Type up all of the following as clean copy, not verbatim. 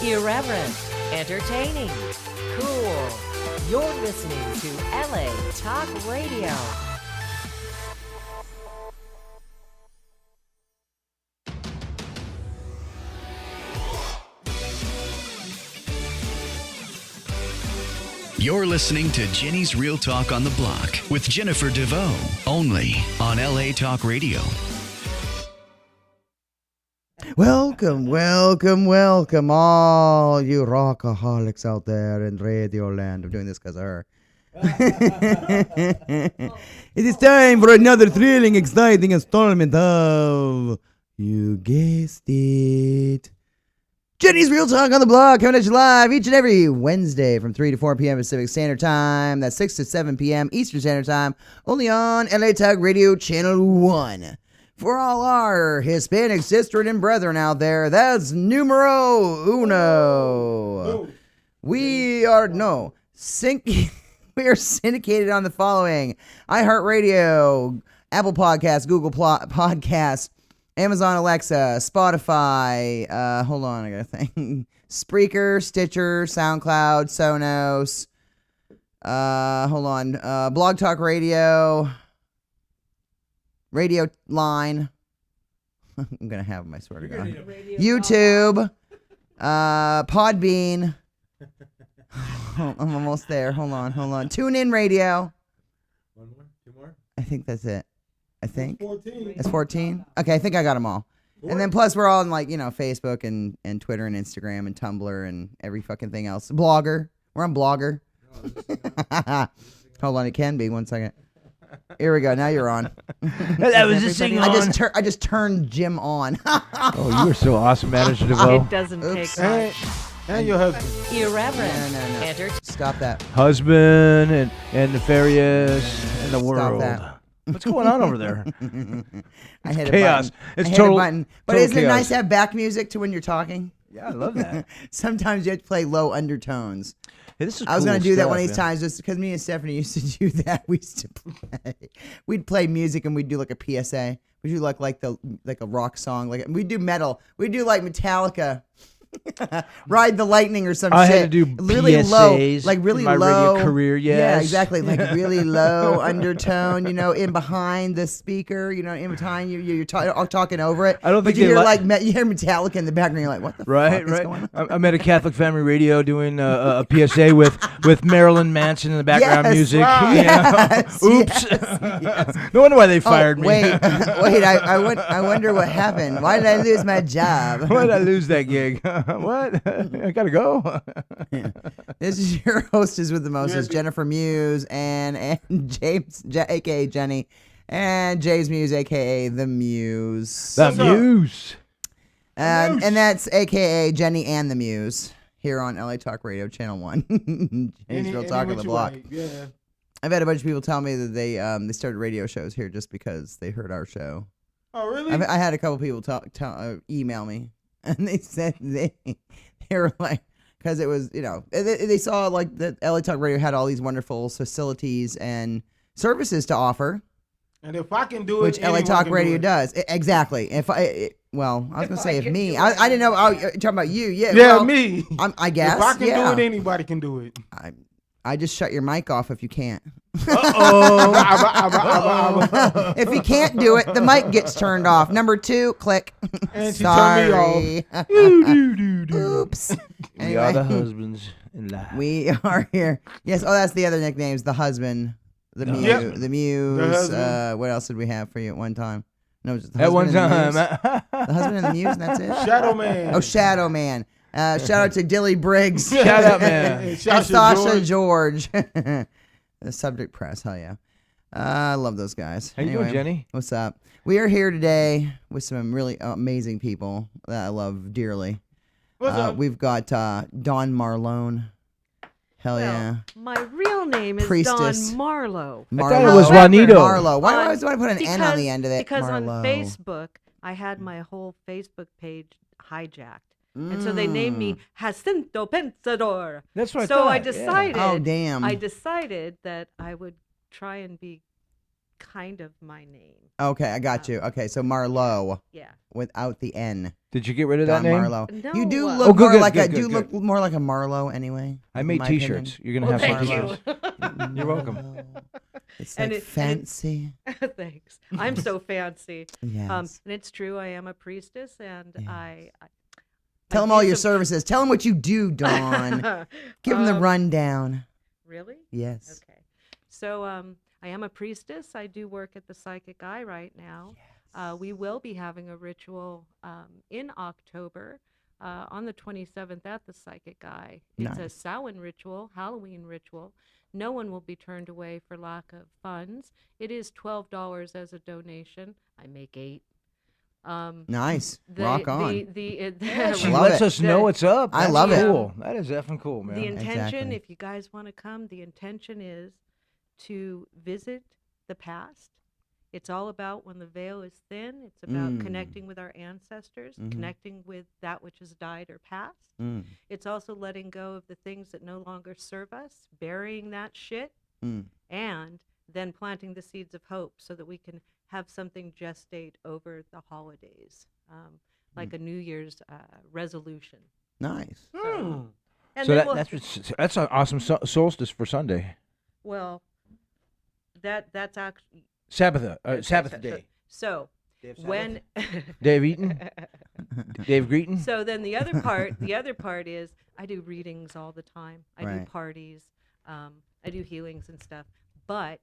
Irreverent, entertaining, cool. You're listening to LA Talk Radio. You're listening to Jenny's Real Talk on the Block with Jennifer DeVoe, only on LA Talk Radio. Welcome, all you rockaholics out there in Radio Land. I'm doing this because of her. It is time for another thrilling, exciting installment of, you guessed it, Jenny's Real Talk on the Block, coming at you live each and every Wednesday from 3 to 4 p.m. Pacific Standard Time. That's 6 to 7 p.m. Eastern Standard Time, only on LA Talk Radio Channel 1. For all our Hispanic sisters and brethren out there, that's numero uno. We are syndicated on the following: iHeartRadio, Apple Podcasts, Google Podcasts, Amazon Alexa, Spotify, hold on, I gotta think. Spreaker, Stitcher, SoundCloud, Sonos, Blog Talk Radio, Radio Line. I'm gonna have them, I swear to God. YouTube, Podbean. I'm almost there. Hold on. TuneIn Radio. One more? Two more? I think that's it. I think. 14. It's 14? Okay, I think I got them all. And then plus we're all on Facebook and Twitter and Instagram and Tumblr and every fucking thing else. Blogger. We're on Blogger. Hold on, it can be. 1 second. Here we go. Now you're on. That was just singing on. I just turned Jim on. Oh, you are so awesome, Manager DeVoe. It doesn't take much. And your husband. Irreverent, No. Stop that. Husband and nefarious and the world. that. What's going on over there? I hit chaos. A button. It's I hit total- a button. But total isn't it chaos. nice to have back music to when you're talking? Yeah, I love that. Sometimes you have to play low undertones. Hey, this is I was cool going to do that stuff, one of these man. times just because me and Stephanie used to do that. We used to play. We'd play music and we'd do like a PSA. We'd do like a rock song. We'd do metal. We'd do like Metallica. Ride the Lightning or some I shit. had to do really PSAs low, like really in my low radio career, Yeah, yes. exactly. Like really low undertone. In behind the speaker. In behind you're talking over it. I don't But think you they hear you hear Metallica in the background. You're like, what the fuck is going on? I'm at a Catholic Family Radio doing a PSA with Marilyn Manson in the background Yes, music. wow. You know? Yes, Oops. yes. No wonder why they fired me. Wait, I wonder what happened. Why did I lose my job? Why did I lose that gig? What? I gotta go. This is your hostess with the mostest, Jennifer Muse and James, aka Jenny, and Jay's Muse, aka the Muse. The Muse. And that's aka Jenny and the Muse here on LA Talk Radio Channel 1. Jenny's Real Talk on the Block. Yeah. I've had a bunch of people tell me that they started radio shows here just because they heard our show. Oh, really? I had a couple people email me, and they said they were like, because it was, they saw like that LA Talk Radio had all these wonderful facilities and services to offer, and if I can do it, which LA anyone Talk can Radio do it. does. Exactly. I was gonna say if me, I didn't know. Oh, you're talking about you, yeah. Yeah, well, me. I guess. If I can yeah. do it, anybody can do it. I just shut your mic off if you can't. Uh-oh. If you can't do it, the mic gets turned off. Number 2, click. And she turned Sorry. me off. Oops. We are the husbands in life. We are here. Yes. Oh, that's the other nicknames. The husband, the muse, Yep. the muse. The husband. What else did we have for you at one time? No, just the At husband one and the time. muse. The husband and the muse, and that's it. Shadow Man. Oh, Shadow Man. Shout out to Dilly Briggs. Shout out, man. And Sasha Sasha George. George. The Subject Press. Hell yeah. I love those guys. How you doing, Jenny? What's up? We are here today with some really amazing people that I love dearly. What's up? We've got Dawn Marlone. Hell yeah. My real name is Priestess. Dawn Marlowe. thought it was Juanito. Marlowe. Why do I always want to put an N on the end of it? Because Marlowe. on Facebook, I had my whole Facebook page hijacked. And so they named me Jacinto Pensador. That's what I so thought. I decided. Oh, damn. I decided that I would try and be kind of my name. Okay, I got you. Okay, so Marlowe Yeah. without the N. Did you get rid of Don that name? Marlowe. No. You do Oh, look good, more good, like good, a good, do good. look more like a Marlowe anyway. I in made my T-shirts. opinion. You're gonna Well, have some thank T-shirts. you. You're welcome. It's And like it- fancy. Thanks. I'm so fancy. Yes. And it's true. I am a priestess, and Yes. I Tell them do all your some- services. Tell them what you do, Dawn. Give them the rundown. Really? Yes. Okay. So I am a priestess. I do work at the Psychic Eye right now. We will be having a ritual in October on the 27th at the Psychic Eye. It's a Nice. Samhain ritual, Halloween ritual. No one will be turned away for lack of funds. It is $12 as a donation. I make 8. Nice. Rock on. She Love lets it. us know what's up. I That's love it. cool. That is effing cool, man. The intention, Exactly. if you guys want to come, the intention is to visit the past. It's all about when the veil is thin. It's about connecting with our ancestors, connecting with that which has died or passed. Mm. It's also letting go of the things that no longer serve us, burying that shit, Mm. and then planting the seeds of hope so that we can have something gestate over the holidays, like a New Year's resolution. Nice. And So then we'll- that's an awesome solstice for Sunday. well, that's actually Sabbath day. So when Dave Eaton, Dave Greeton. so then the other part is I do readings all the time. I do Right. parties. I do healings and stuff. But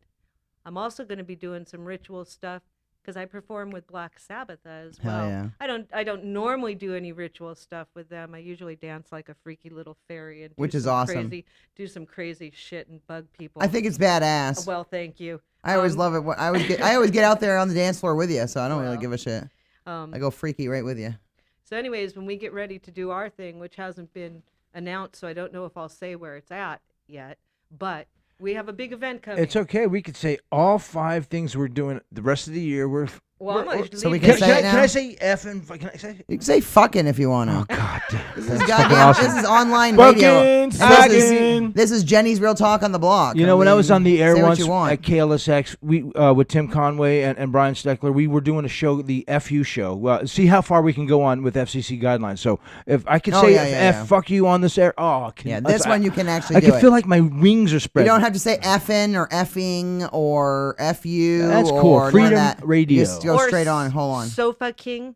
I'm also going to be doing some ritual stuff because I perform with Black Sabbath as Hell well. yeah. I don't normally do any ritual stuff with them. I usually dance like a freaky little fairy and do Which is some awesome. do some crazy shit and bug people. I think it's badass. Well, thank you. I always love it. I always get out there on the dance floor with you, so I don't really Well, give a shit. Um, I go freaky right with you. So, anyways, when we get ready to do our thing, which hasn't been announced, so I don't know if I'll say where it's at yet, but we have a big event coming. It's okay. We could say all 5 things we're doing the rest of the year. We're Well, I'm we're- gonna so we leave can it- say it can now? I say F and can I say? You can say fucking if you want to. Oh God, This is goddamn. awesome. This is online radio. Fucking, And sucking. this is Jenny's Real Talk on the Block. You know, when I was on the air say once what you want. at KLSX, we with Tim Conway and Brian Steckler, we were doing a show, the FU show. See how far we can go on with FCC guidelines. So if I could Oh, say yeah, F, yeah, F yeah. fuck you on this air, Yeah, this one you can actually I do can it. feel like my wings are spread. You don't have to say effing or effing or fu. That's or cool. none of Freedom that. radio. Just go Or straight on. Hold on. Sofa King.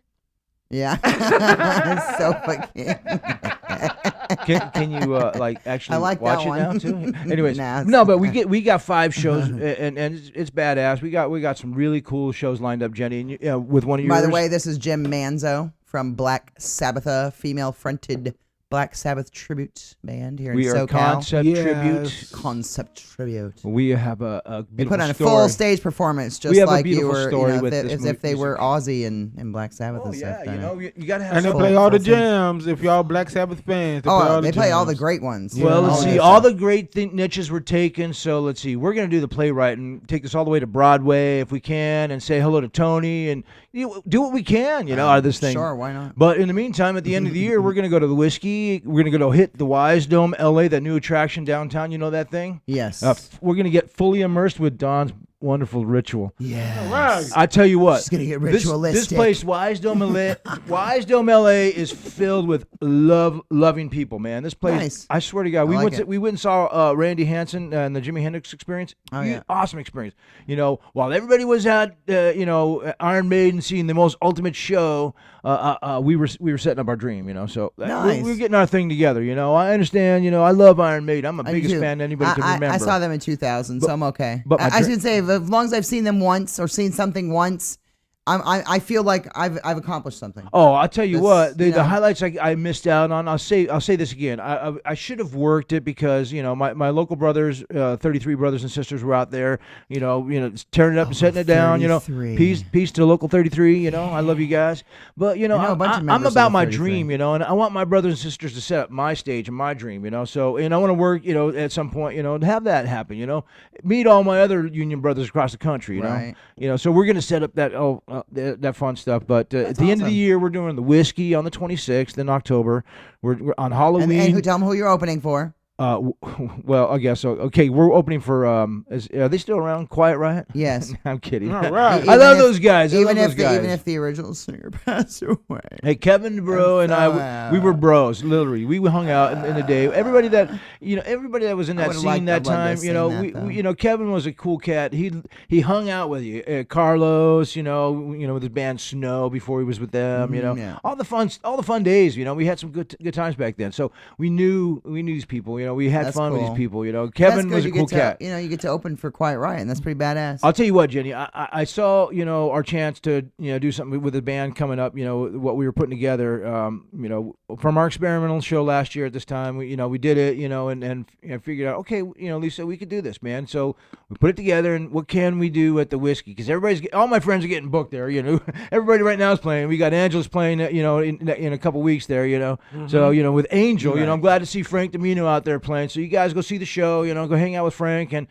Yeah. So fucking. Can you like actually I like watch that it now one. too? Anyways, Nah, no, but we got 5 shows and it's badass. We got some really cool shows lined up, Jenny, and with one of yours. By the way, this is Jim Manzo from Black Sabbath, a female-fronted Black Sabbath tribute band here we in are SoCal. Concept Yes. Tribute. Concept tribute. We have a They beautiful put on a story. full stage performance, just We have a like you beautiful were, story with if, this as if they music. were Ozzy in Black Sabbath Oh and stuff. yeah, kinda. you gotta have. And they some- play all the full thing. jams. If y'all Black Sabbath fans, Oh, they play all the jams. great ones. Well, Yeah. let's All see. good All stuff. the great niches were taken. So let's see. We're gonna do the playwright and take this all the way to Broadway if we can, and say hello to Tony and do what we can. Out of this thing. Sure, why not? But in the meantime, at the end of the year, we're gonna go to the Whiskey. We're gonna go hit the Wise Dome, LA, that new attraction downtown. You know that thing? Yes. We're gonna get fully immersed with Don's wonderful ritual. yeah. Right. I tell you what, Just gonna get this ritualistic. place, Wise Dome LA, is filled with loving people. Man, this place. Nice. I swear to God, we like went it. we went and saw Randy Hansen and the Jimi Hendrix Experience. Oh, yeah. Awesome experience. While everybody was at Iron Maiden seeing the most ultimate show, we were setting up our dream. So Nice. we were getting our thing together. I understand. I love Iron Maiden. I'm the I biggest do. fan anybody can remember. I saw them in 2000, so I'm okay. but my I dr- should say, as long as I've seen them once or seen something once, I feel like I've accomplished something. Oh, I'll tell you This, what. The you know. highlights I missed out on. I'll say this again. I should have worked it because my local brothers, 33 brothers and sisters were out there. Tearing it up and setting it down. 33. Peace to local 33. I love you guys. But know a bunch of I'm members of about the my 33. dream. And I want my brothers and sisters to set up my stage and my dream. So I want to work. At some point. To have that happen. Meet all my other union brothers across the country. Right. So we're gonna set up that fun stuff. But at the end of the awesome. year, we're doing the Whiskey on the 26th in October. We're on Halloween. And who tell them who you're opening for? Well, I guess so. Okay, we're opening for. Are they still around? Quiet Riot? Yes. I'm kidding. All right. I love those guys. Even if the original singer passed away. Hey, Kevin, bro, and I, we were bros. Literally, we hung out in the day. Everybody that was in that would've scene liked- that I'd love to have time, you know, seen that, we, Kevin was a cool cat. He hung out with you, Carlos, you know, with his band Snow before he was with them. You know, yeah. all the fun days. You know, we had some good times back then. So we knew these people. You know, we had That's fun with cool. these people. You know, That's Kevin good. was a You cool get cat. to, you get to open for Quiet Riot, and that's pretty badass. I'll tell you what, Jenny. I saw our chance to do something with the band coming up. You know what we were putting together. From our experimental show last year at this time, we did it. And figured out, okay, Lisa, we could do this, man. So we put it together, and what can we do at the Whiskey? Because all my friends are getting booked there. Everybody right now is playing. We got Angela's playing. In a couple weeks there. So with Angel, I'm glad to see Frank Domino out there playing. So you guys go see the show. Go hang out with Frank and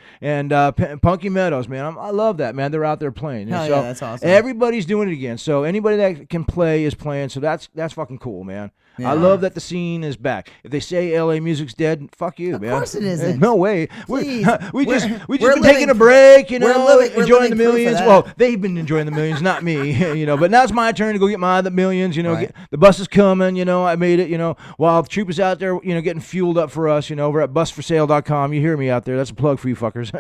Punky Meadows, man. I love that, man. They're out there playing. Hell so yeah, that's awesome. Everybody's doing it again. So anybody that can play is playing. So that's fucking cool, man. Yeah. I love that the scene is back. If they say LA music's dead, fuck you, man. Of course it isn't. No way. Please. We just We're been living- taking a break, we're enjoying living the proof of millions. that. Well, they've been enjoying the millions, not me. But now it's my turn to go get my other millions. Right. The bus is coming. I made it. While the troop is out there, getting fueled up for us. Over at busforsale.com. You hear me out there? That's a plug for you fuckers.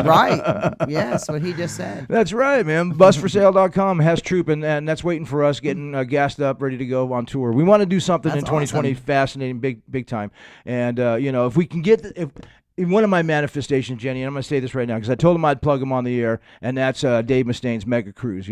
Right. Yes, what he just said. That's right, man. Busforsale.com has troop, and that's waiting for us, getting gassed up, ready to go on tour. We want to do something That's in 2020 awesome. fascinating, big time. And if we can get in one of my manifestations, Jenny, and I'm going to say this right now because I told him I'd plug him on the air, and that's Dave Mustaine's Mega Cruise.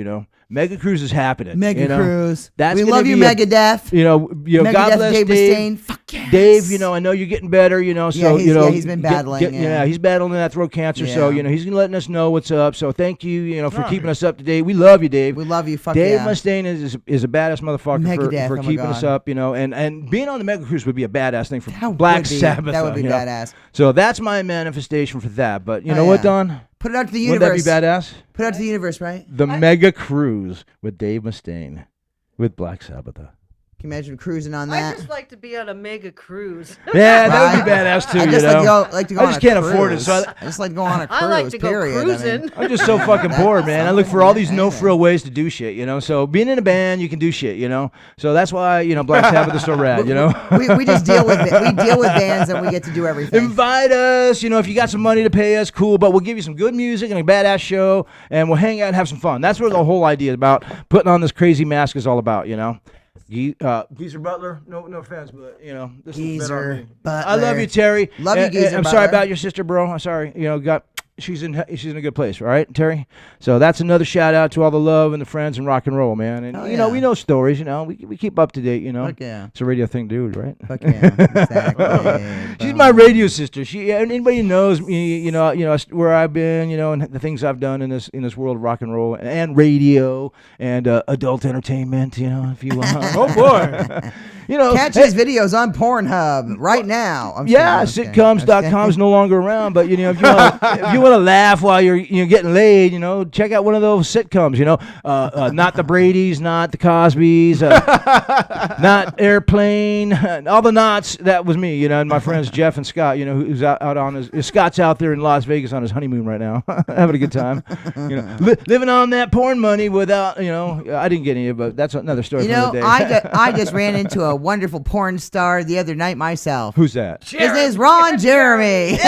Mega Cruise is happening. Mega Cruise. That's we gonna love you, be a- Megadeth. God Megadeth, bless Dave Dave. Mustaine. Fuck yes. Dave, I know you're getting better, so he's been battling, yeah. he's battling that throat cancer, so Yeah. he's letting us know what's up. So thank you, for keeping us up to date. We love you, Dave. We love you. Fuck Dave yeah. Mustaine is a badass motherfucker Megadeth, for oh my keeping us God. up, and being on the Mega Cruise would be a badass thing for That Black would be- Sabbath. that would be you know? badass. So that's my manifestation for that. But you Oh, know what, yeah. Don? Put it out to the Wouldn't that universe. be badass? Put it out to the universe, right? The Mega Cruise with Dave Mustaine with Black Sabbath. Can you imagine cruising on I that? just like to be on a mega cruise. Yeah, that would be Right? badass too. I just like to go I on just a can't afford it, cruise. so I just like to go on a cruise. I like to go period. I mean, cruising. I'm just so fucking bored, man. I look for all these no-frill ways to do shit, So being in a band, you can do shit, So that's why, Black Sabbath is so rad, we just deal with bands and we get to do everything. Invite us, if you got some money to pay us, cool. But we'll give you some good music and a badass show, and we'll hang out and have some fun. That's what the whole idea about putting on this crazy mask is all about, Geezer Butler, no offense, but this is better on Geezer me. Butler. I love you, Terry. Love you, And Geezer I'm sorry Butler. about your sister, bro. I'm sorry. She's in a good place, all right, Terry. So that's another shout out to all the love and the friends and rock and roll, man. And Hell yeah. we know stories, we keep up to date, Fuck yeah. It's a radio thing to do, right? Fuck yeah. Exactly. She's my radio sister. Anybody who knows me, where I've been, and the things I've done in this world of rock and roll and radio and adult entertainment, if you want. Oh boy. Catch his videos on Pornhub right now. I'm Yeah, kidding, I'm kidding. sitcoms.com is no longer around, but if you want to laugh while you're getting laid, check out one of those sitcoms. Not the Bradys, not the Cosbys, not Airplane, all the knots. That was me, and my friends Jeff and Scott. Who's out on Scott's out there in Las Vegas on his honeymoon right now, having a good time. Living on that porn money without, I didn't get any of it, but that's another story for another day. I just ran into a wonderful porn star the other night myself. Who's that? His name's Ron Jeremy.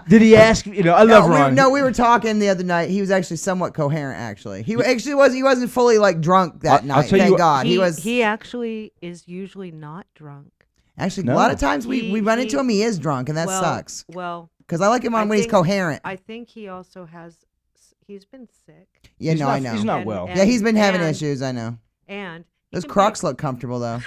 Did he ask? I love Ron. We were talking the other night. He was actually somewhat coherent. Actually, he wasn't fully like drunk that I'll night. tell you Thank what- God. He was He actually is usually not drunk. actually No. a lot of times we He- run into him. He is drunk, and that well, sucks. Well, Because I like him on I when he's think- coherent. I think he also he's been sick. Yeah, He's no, not- I know. he's not well. Yeah, he's been having and- issues. I know. And he Those can be- Crocs look comfortable though.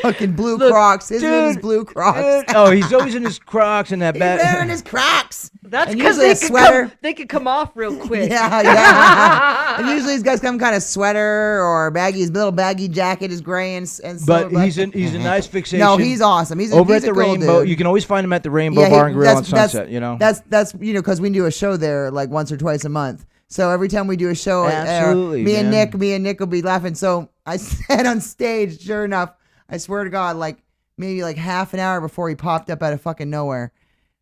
Fucking blue Look, Crocs. His dude, blue Crocs. Oh, he's always in his Crocs and that He's bad. wearing his Crocs. That's And because usually a sweater. they could come off real quick. Yeah, yeah. And usually he's got some kind of sweater or baggy. His little baggy jacket is gray and But silver, he's a nice fixation. No, he's awesome. He's over he's at the a cool Rainbow. dude. You can always find him at the Rainbow Yeah, Bar and Grill on that's- Sunset. That's because we do a show there like once or twice a month. So every time we do a show, Absolutely, me and man. Nick will be laughing. So I said on stage, sure enough, I swear to God, like maybe like half an hour before he popped up out of fucking nowhere.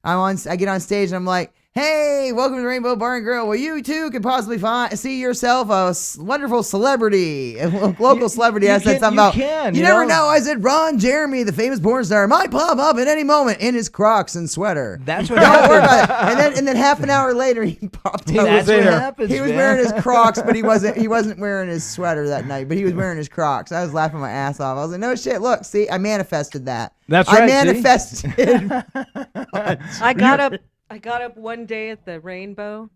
I get on stage and I'm like, hey, welcome to Rainbow Bar and Grill. Well, you too could possibly see yourself a wonderful celebrity, a local celebrity. I said something about, you never know. I said, Ron Jeremy, the famous porn star, might pop up at any moment in his Crocs and sweater. That's what Don't worry happens. about it. And then half an hour later, he popped up. That's what happens. He was man. wearing his Crocs, but he wasn't wearing his sweater that night. But he was wearing his Crocs. I was laughing my ass off. I was like, no shit. Look, see, I manifested that. That's I right, see? manifested. I got up one day at the Rainbow,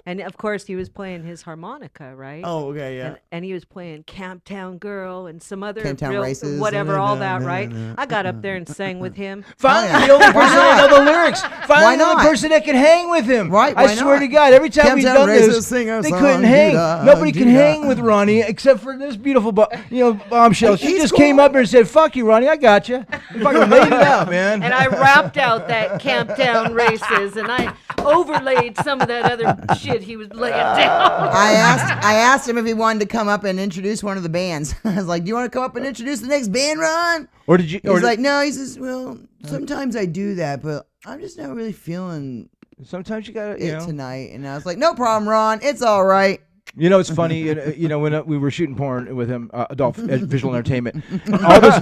and of course he was playing his harmonica, right? Oh, okay, yeah. And he was playing Camptown Girl and some other Camptown Races. whatever, all that, right? I got up there and sang with him. Finally, Oh, yeah. the only person Why that know the lyrics. Finally, the only not? person that can hang with him. Right, I why swear not? to God, every time we've Camptown done Races this, sing our they song, couldn't hang. doo-dah, Nobody can doo-dah. hang with Ronnie except for this beautiful, bombshell. She He's just cool. came up here and said, "Fuck you, Ronnie. I got you." Fucking laid it out, man. And I rapped out that Camptown Races, and I overlaid some of that other shit he was laying down. I asked him if he wanted to come up and introduce one of the bands. I was like, do you want to come up and introduce the next band, Ron? Or did you? He's like, no. He says, well, sometimes I do that, but I'm just not really feeling sometimes you gotta, it tonight. And I was like, no problem, Ron. It's all right. You know, it's funny. When we were shooting porn with him, adult visual entertainment,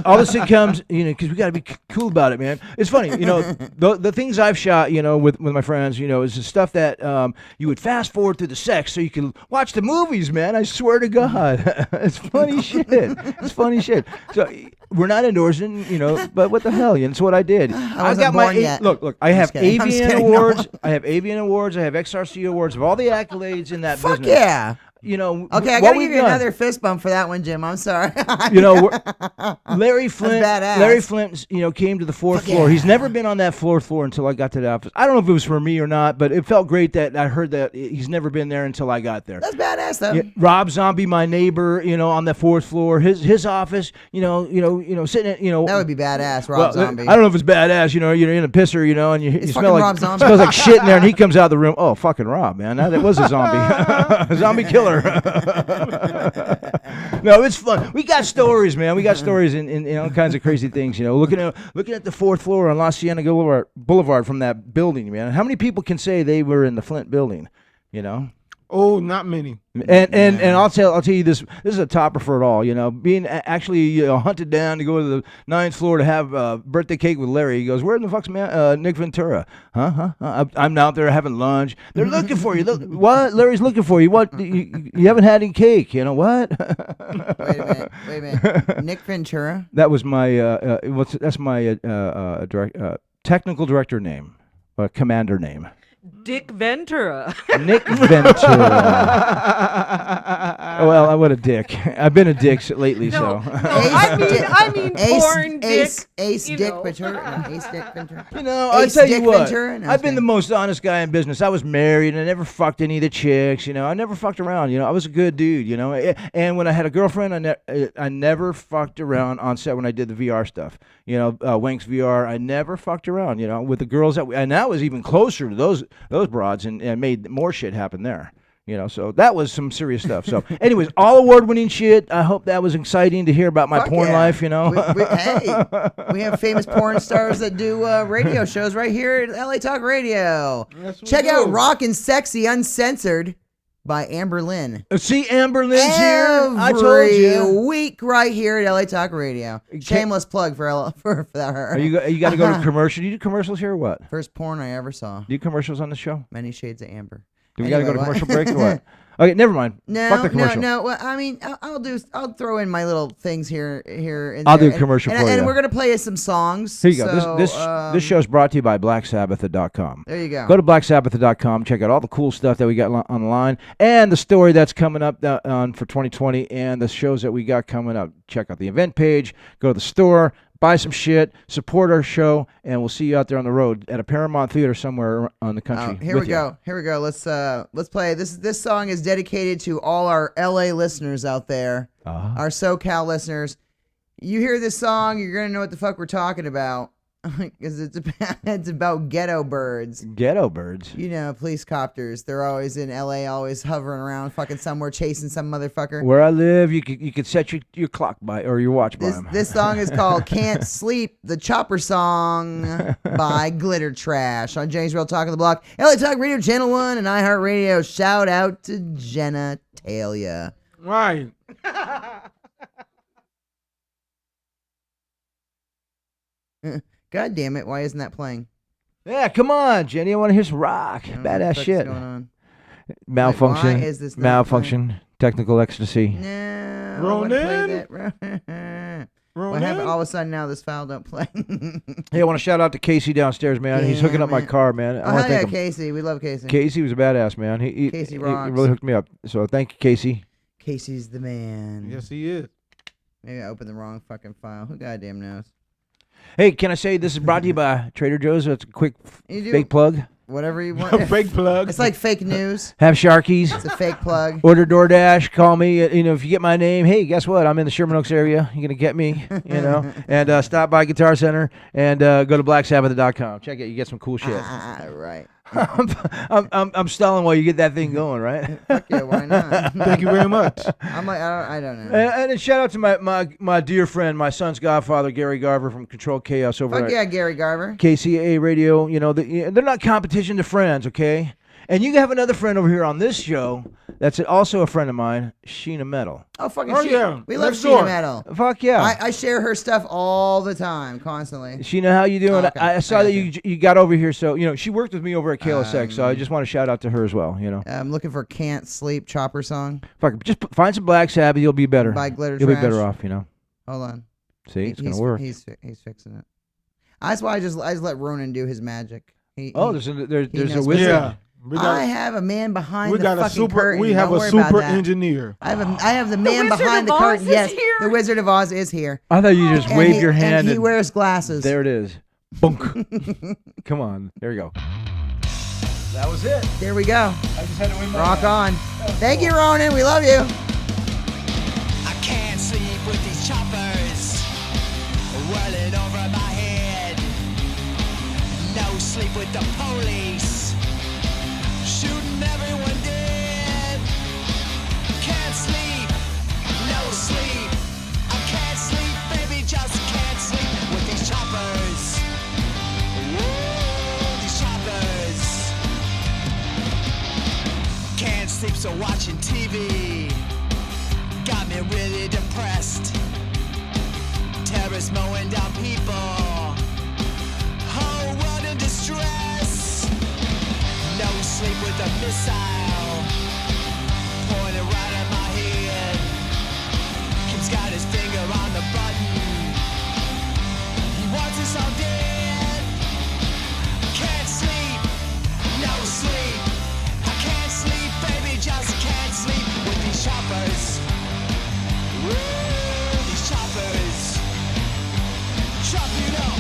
all this shit comes, because we got to be cool about it, man. It's funny, the things I've shot, with my friends, is the stuff that you would fast forward through the sex so you can watch the movies, man. I swear to God, it's funny shit. It's funny shit. So we're not endorsing, but what the hell? It's what I did. I wasn't got my born yet. look. I have kidding. I'm just AVN kidding. No. awards. I have AVN awards. I have XRC awards. Of all the accolades in that Fuck business. yeah. Okay, I Okay, I what gotta we've give you done. another fist bump for that one, Jim. I'm sorry. Larry Flint. badass. Larry Flint, came to the fourth floor. He's never been on that fourth floor until I got to the office. I don't know if it was for me or not, but it felt great that I heard that he's never been there until I got there. That's badass, though. Yeah, Rob Zombie, my neighbor, on the fourth floor, his office, sitting at, That would be badass, Rob well, Zombie. I don't know if it's badass, you're in a pisser, and you It's smell fucking like Rob Zombie. smells like shit in there, and he comes out of the room. Oh, fucking Rob, man, that was a zombie, zombie killer. No, it's fun. We got stories, man. We got stories in all kinds of crazy things. Looking at the fourth floor on La Cienega Boulevard from that building, man. How many people can say they were in the Flint building? Oh, not many. And I'll tell you this is a topper for it all, being actually hunted down to go to the 9th floor to have birthday cake with Larry. He goes, where in the fuck's Nick Ventura? I'm out there having lunch. They're looking for you. Look, what? Larry's looking for you. What? You haven't had any cake? What? Wait a minute. Nick Ventura? That was my that's my technical director name, commander name. Dick Ventura. Nick Ventura. Oh, well, what a dick. I've been a dick lately, so. I mean porn dick. Ace you Dick know. Ventura. Ace Dick Ventura. I'll Ace tell you Dick what. Ventura? No, I've been okay. the most honest guy in business. I was married and I never fucked any of the chicks. I never fucked around. I was a good dude. And when I had a girlfriend, I never fucked around on set when I did the VR stuff. Wanks VR. I never fucked around. With the girls and that was even closer to those broads and made more shit happen there. So that was some serious stuff. So, anyways, all award-winning shit. I hope that was exciting to hear about my Fuck porn yeah. life. Hey, we have famous porn stars that do radio shows right here at LA Talk Radio. Yes, we Check do. out Rockin' Sexy Uncensored by Amber Lynn. See, Amber Lynn's here. I told you. Every week right here at LA Talk Radio. Shameless plug for her. Are you got to go to commercial? Do you do commercials here or what? First porn I ever saw. Do you do commercials on the show? Many Shades of Amber. Do we got to go to Anyway, commercial break or what? Okay, never mind. Fuck the commercial. No. Well, I mean, I'll throw in my little things here. And I'll there. do a commercial and, for and you. we're gonna play you some songs. Here you go. So, This show's brought to you by BlackSabbath.com. There you go. Go to BlackSabbath.com. Check out all the cool stuff that we got online and the story that's coming up on for 2020 and the shows that we got coming up. Check out the event page. Go to the store. Buy some shit, support our show, and we'll see you out there on the road at a Paramount Theater somewhere on the country. Here we go. Let's play. This song is dedicated to all our LA listeners out there, our SoCal listeners. You hear this song, you're gonna know what the fuck we're talking about. Because it's about ghetto birds. Ghetto birds. You know, police copters. They're always in LA, always hovering around, fucking somewhere, chasing some motherfucker. Where I live, you could set your clock by or your watch by them. This song is called "Can't Sleep," the Chopper song by Glitter Trash on Jenny's Real Talk on the Block, LA Talk Radio Channel 1 and iHeartRadio. Shout out to Jenna Talia. Right. God damn it! Why isn't that playing? Yeah, come on, Jenny. I want to hear some rock. I don't know what the Badass fuck's shit. going on? Malfunction. Why is this not Malfunction. Technical ecstasy. No. Ronan? I wanna play that. What happened? All of a sudden now this file don't play. Hey, I want to shout out to Casey downstairs, man. He's hooking up my Damn it. car, man. I Oh, want hell to yeah, thank him. Casey. We love Casey. Casey was a badass, man. Casey he rocks. really hooked me up. So thank you, Casey. Casey's the man. Yes, he is. Maybe I opened the wrong fucking file. Who goddamn knows? Hey, can I say this is brought to you by Trader Joe's? That's a quick You do fake plug. whatever you want. Fake plug. It's like fake news. Have Sharkies. It's a fake plug. Order DoorDash. Call me. You know, if you get my name, hey, guess what? I'm in the Sherman Oaks area. You're gonna get me. You know, and stop by Guitar Center and go to BlackSabbath.com. Check it. You get some cool shit. Right. I'm stalling while you get that thing going, right? Fuck yeah, why not? Thank you very much. I'm like, I don't know. And shout out to my dear friend, my son's godfather, Gary Garver from Control Chaos over Fuck at yeah, Gary Garver. KCAA Radio. You know, they're not competition to friends, okay? And you have another friend over here on this show that's also a friend of mine, Sheena Metal. Oh, fucking Oh, shit. yeah. We love Next door. Sheena Metal. Fuck yeah. I share her stuff all the time, constantly. Sheena, how you doing? Okay, I saw I that got you got over here, so, you know, she worked with me over at KLSX, so I just want to shout out to her as well, you know. I'm looking for "Can't Sleep" Chopper song Fuck, just find some Black Sabbath, you'll be better. by Glitter You'll be Trash. better off, you know. Hold on. See, it's going He's- to work. He's fixing it. That's why I just let Ronan do his magic. Oh, there's a knows wizard. Yeah. We I got, have a man behind we the got a fucking super. curtain. We have Don't a worry about super that. engineer. I have the man Wizard behind the of Oz curtain. is Yes, here? the Wizard of Oz is here. I thought you just And waved he- your hand. And he wears glasses. There it is. Bunk. Come on. There you go. That was it. There we go. I just had to win my Rock on. Thank you, Ronan. We love you. I can't sleep with these choppers whirling over my head. No sleep with the police shooting everyone dead. Can't sleep, no sleep. I can't sleep, baby, just can't sleep with these choppers. Woo, these choppers. Can't sleep, so watching TV got me really depressed. Terrorists mowing down people, whole world in distress. No sleep with a missile pointed right at my head. Kim's got his finger on the button. He wants us all dead. Can't sleep, no sleep. I can't sleep, baby, just can't sleep with these choppers. Woo, these choppers. Chop it up.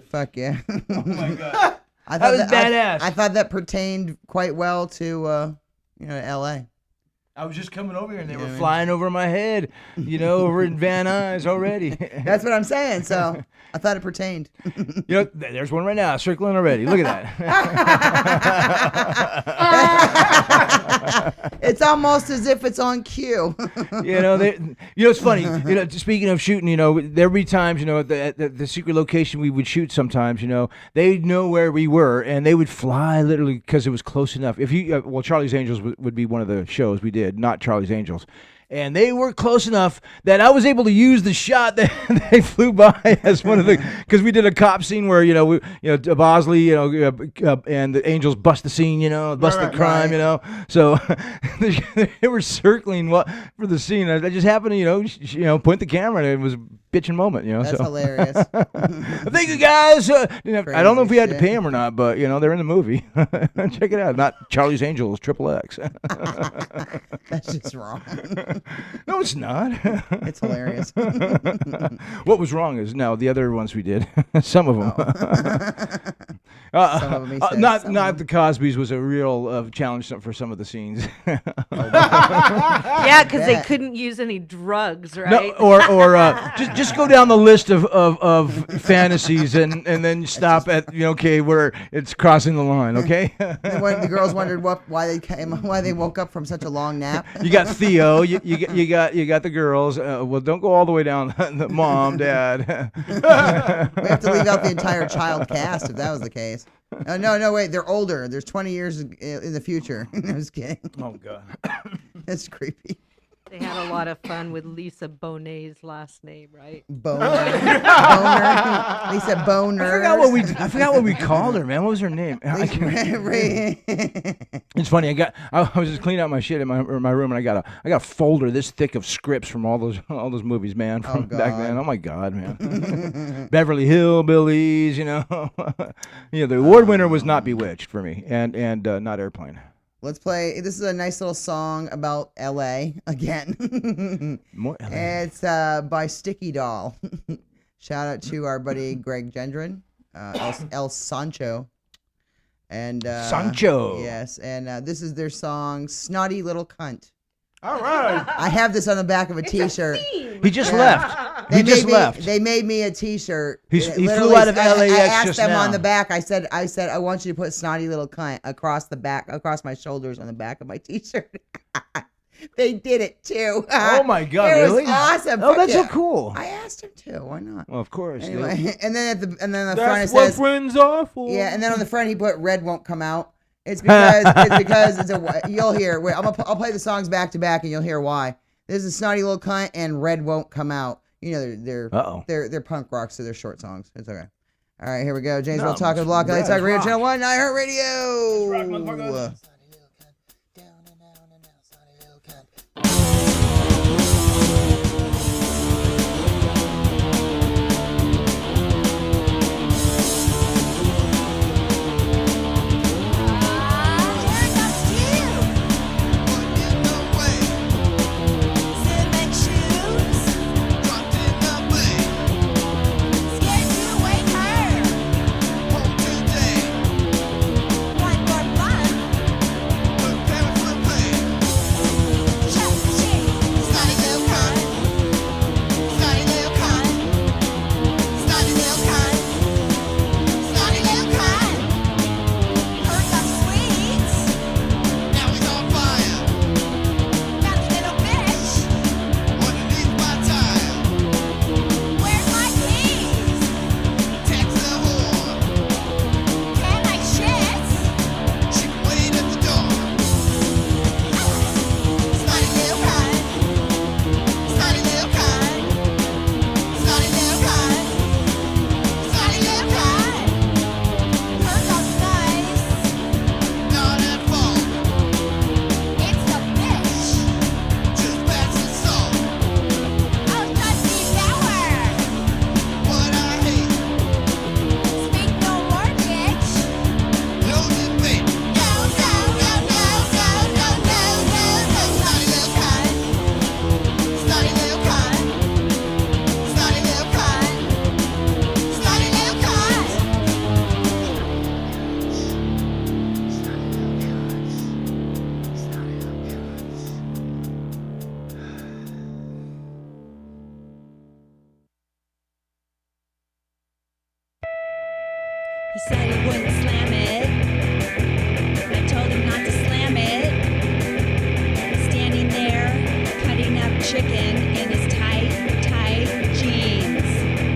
Fuck yeah. Oh my god. I was badass. I thought that pertained quite well to L.A. I was just coming over here and they Yeah, were man. flying over my head, over in Van Nuys already. That's what I'm saying. So I thought it pertained. There's one right now, circling already. Look at that. It's almost as if it's on cue. It's funny. Speaking of shooting, there'd be times, at the secret location we would shoot. Sometimes, they'd know where we were, and they would fly literally because it was close enough. If you, Charlie's Angels would be one of the shows we did, not Charlie's Angels. And they were close enough that I was able to use the shot that they flew by as one of the, because we did a cop scene where Bosley, and the Angels bust the scene, bust the crime, So they were circling for the scene. I just happened to point the camera, and it was a bitchin' moment, That's so. hilarious. Thank you guys. I don't know if we had to shit. pay them or not, but they're in the movie. Check it out. Not Charlie's Angels, XXX. That's just wrong. No, it's not. It's hilarious. What was wrong is the other ones we did. Some of them. Some of 'em he said, not some not of 'em. the Cosby's was a real challenge for some of the scenes. Yeah, because they bet. couldn't use any drugs, No, right? or just go down the list of fantasies and then stop at where it's crossing the line. Okay. The girls wondered why they woke up from such a long nap. You got Theo. You got the girls. Well, don't go all the way down. The mom, dad. We have to leave out the entire child cast if that was the case. No, wait. They're older. There's 20 years in the future. I was kidding. Oh God. That's creepy. They had a lot of fun with Lisa Bonet's last name, right? Boner. Lisa Boner. I forgot what we called her, man. What was her name? It's funny. I was just cleaning out my shit in my room, and I got a folder this thick of scripts from all those movies, man, from back then. Oh my God, man. Beverly Hillbillies, the award winner was not Bewitched for me, and not Airplane. Let's play. This is a nice little song about L.A. again. More It's by Sticky Doll. Shout out to our buddy Greg Gendron, El Sancho. And Sancho. Yes, and this is their song "Snotty Little Cunt." All right. I have this on the back of a T-shirt. He just left. They He just made left. They made me a T-shirt. He It flew literally out of I LAX asked just them now. on the back. I said, I want you to put "snotty little cunt" across my shoulders on the back of my T-shirt. They did it too. Oh my God! It was Really? awesome. Oh, Fuck that's yeah. so cool. I asked him to. Why not? Well, of course. Anyway, and then the front it That's what says, friends are for. yeah, and then on the front he put "Red won't come out." It's because it's a. You'll hear. Wait, I'll play the songs back to back, and you'll hear why. This is "Snotty Little Cunt" and "Red Won't Come Out." They're punk rock, so they're short songs. It's okay. All right, here we go. James will talk the block. Let's talk Radio Channel 1, iHeart Radio. He said he wouldn't slam it. I told him not to slam it. Standing there, cutting up chicken in his tight, tight jeans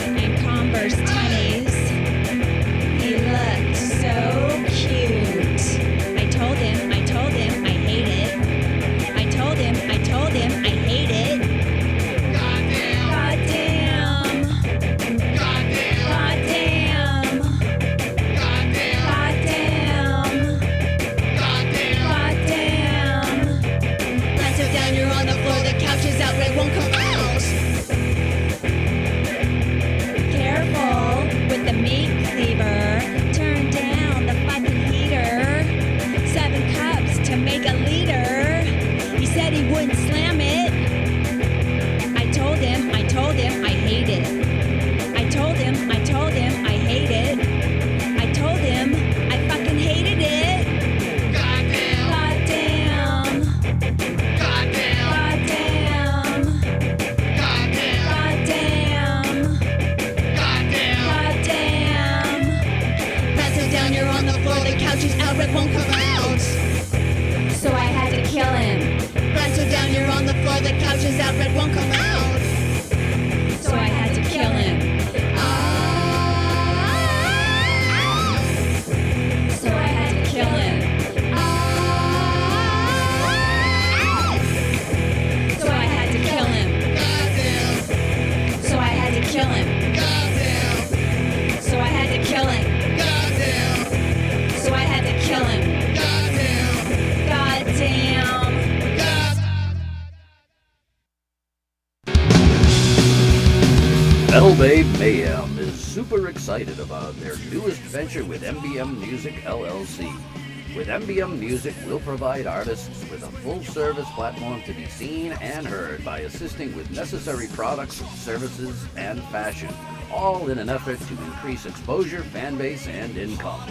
and Converse tennies. He looked so cute. I told him, I hate it. I told him, I hate it. Goddamn. Goddamn. Goddamn. Goddamn. Pants are down, you're on the floor, the couch is out, Ray won't come out. Careful with the meat cleaver. Turn down the fucking heater. 7 cups to make a liter. He said he wouldn't slam it. I told him, I hate it. I told him, I hate it. I told him I fucking hated it. Goddamn. Goddamn. Goddamn. Goddamn. Goddamn. Pants are down, you're on the floor, the couch is out, Rick won't come out. So I had to kill him. Pants are down, you're on the floor, the couch is out, Red won't come out. So I had to kill him. So I had to kill him. So I had to kill him. So I had to kill him. So I had to kill him. So I had to kill him. Goddamn. Metal Babe Mayhem is super excited about their newest venture with MBM Music LLC. With MBM Music, we'll provide artists with a full-service platform to be seen and heard by assisting with necessary products, services, and fashion, all in an effort to increase exposure, fan base, and income.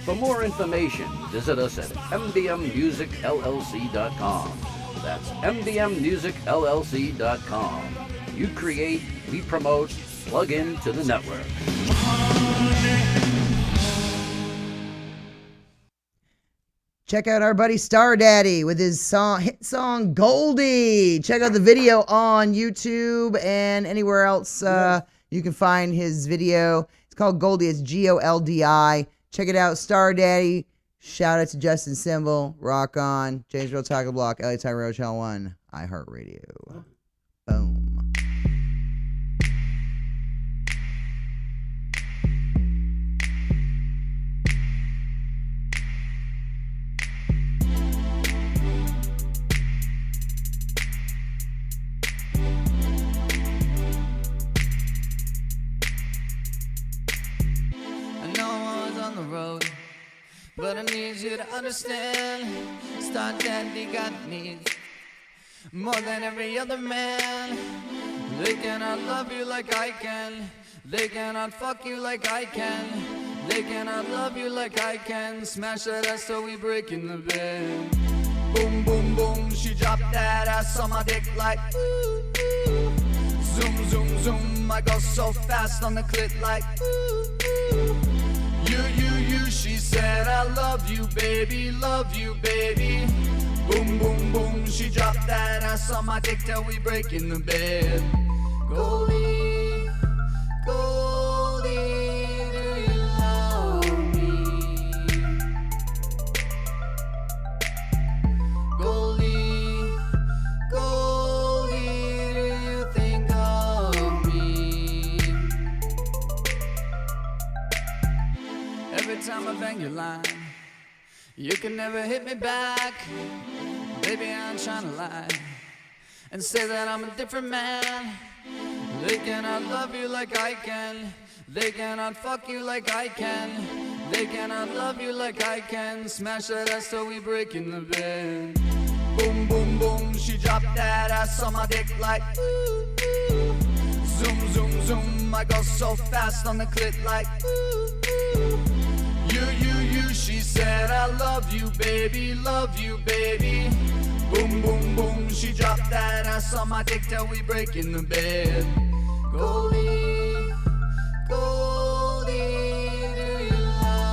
For more information, visit us at mbmmusicllc.com. That's mbmmusicllc.com. You create, we promote, plug into the network. Check out our buddy Star Daddy with his hit song Goldie. Check out the video on YouTube and anywhere else you can find his video. It's called Goldie. It's Goldi. Check it out, Star Daddy. Shout out to Justin Symbol. Rock on. James Real Talk Block. LA Tiger Channel 1. iHeartRadio. Boom. But I need you to understand, Star Daddy got needs more than every other man. They cannot love you like I can. They cannot fuck you like I can. They cannot love you like I can. Smash that ass till we break in the bed. Boom, boom, boom, she dropped that ass on my dick like ooh, ooh. Zoom, zoom, zoom, I go so fast on the clit like ooh, ooh. You, she said, I love you, baby, Boom, boom, boom, she dropped that ass on my dick till we break in the bed. Goldie, Goldie, do you love me? Goldie, Goldie, do you think of me? Every time I bang your line, you can never hit me back. Baby, I'm trying to lie and say that I'm a different man. They cannot love you like I can. They cannot fuck you like I can. They cannot love you like I can. Smash that ass till we break in the bed. Boom, boom, boom, she dropped that ass on my dick like ooh, ooh. Zoom, zoom, zoom, I go so fast on the clit like ooh, ooh. You, she said, I love you, baby, Boom, boom, boom, she dropped that ass on my dick till we break in the bed. Goldie, Goldie, do you love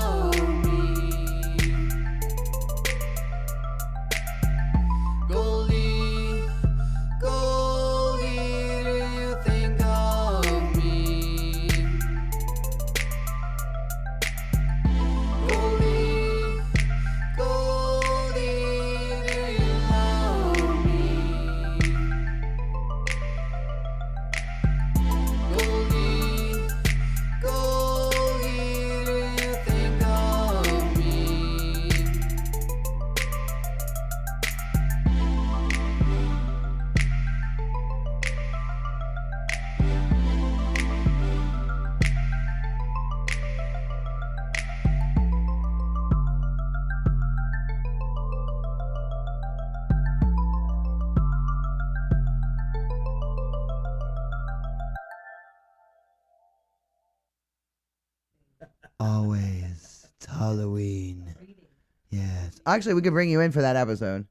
always, it's Halloween. Yes. Actually, we could bring you in for that episode.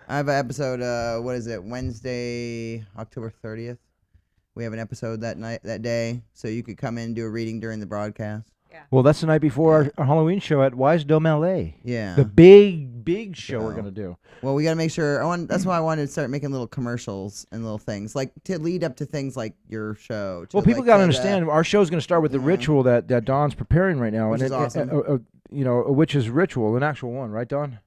I have an episode, what is it, Wednesday, October 30th? We have an episode that day, so you could come in and do a reading during the broadcast. Well, that's the night before our Halloween show at Wise Dome LA. Yeah. The big show we're So- going to do. Well, we got to make sure. That's why I wanted to start making little commercials and little things, like to lead up to things like your show. Well, people like, got to the- understand, our show's going to start with the ritual that Don's preparing right now. Which and is awesome. A witch's ritual, an actual one, right, Don?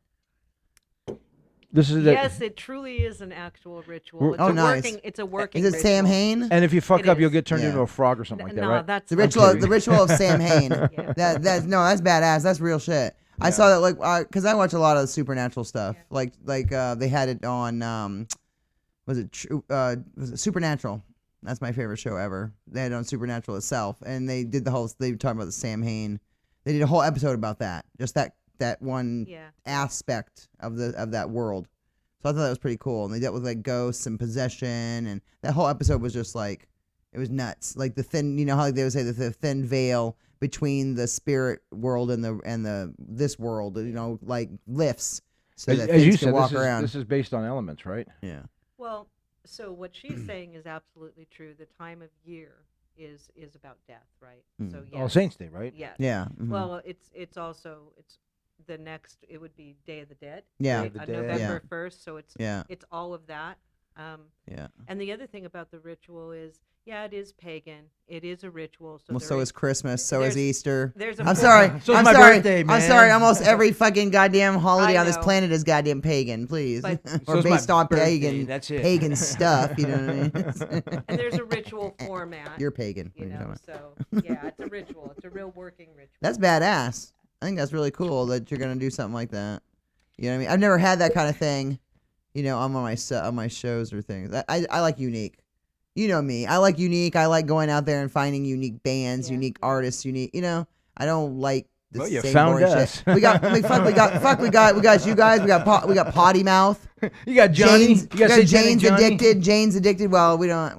This is Yes, it truly is an actual ritual. It's Oh, a nice. working. It's a working. Is it Sam ritual. Hain? And if you fuck It up, you'll is. get turned Yeah. into a frog or something like that, No, right? that's The I'm ritual, kidding. the ritual of Sam Hain. Yeah. That's badass. That's real shit. I saw that because I watch a lot of supernatural stuff. Like they had it on was it Supernatural? That's my favorite show ever. They had it on Supernatural itself, and they did they were talking about the Sam Hain. They did a whole episode about that. Just that one Yeah. aspect of that world. So I thought that was pretty cool. And they dealt with like ghosts and possession, and that whole episode was just like it was nuts. Like the thin, you know how they would say the thin veil between the spirit world and the this world, you know, like lifts so that As you things can said, walk this around. is based on elements, right? Yeah. Well, so what she's saying is absolutely true. The time of year is about death, right? So yes. All Saints Day, right? Yes. Yeah. mhm. Well, it's also the next. It would be Day of the Dead. Yeah. right, Day of on the Dead. November 1st. So Yeah. it's all of that. Yeah. And the other thing about the ritual is, yeah, it is pagan. It is a ritual. So Well, there so is Christmas. So is there's- Easter. there's a I'm full- sorry. So is I'm my sorry. birthday, I'm sorry. man. Almost every fucking goddamn holiday I on this know. planet is goddamn pagan. Please, But- So or is my based on birthday, pagan. that's it. Pagan stuff. You know what I mean? And there's a ritual format. You're pagan. you What are you know, talking about? so yeah, it's a ritual. It's a real working ritual. That's badass. I think that's really cool that you're gonna do something like that. You know what I mean? I've never had that kind of thing, you know, on my shows or things. I like unique. You know me. I like unique. I like going out there and finding unique bands, Yeah. unique artists, unique. You know, I don't like the Well, you same found boring us. shit. We got you guys. We got Potty Mouth. You got Johnny. Jane's, you got Jane's addicted. Jane's addicted. Well, we don't.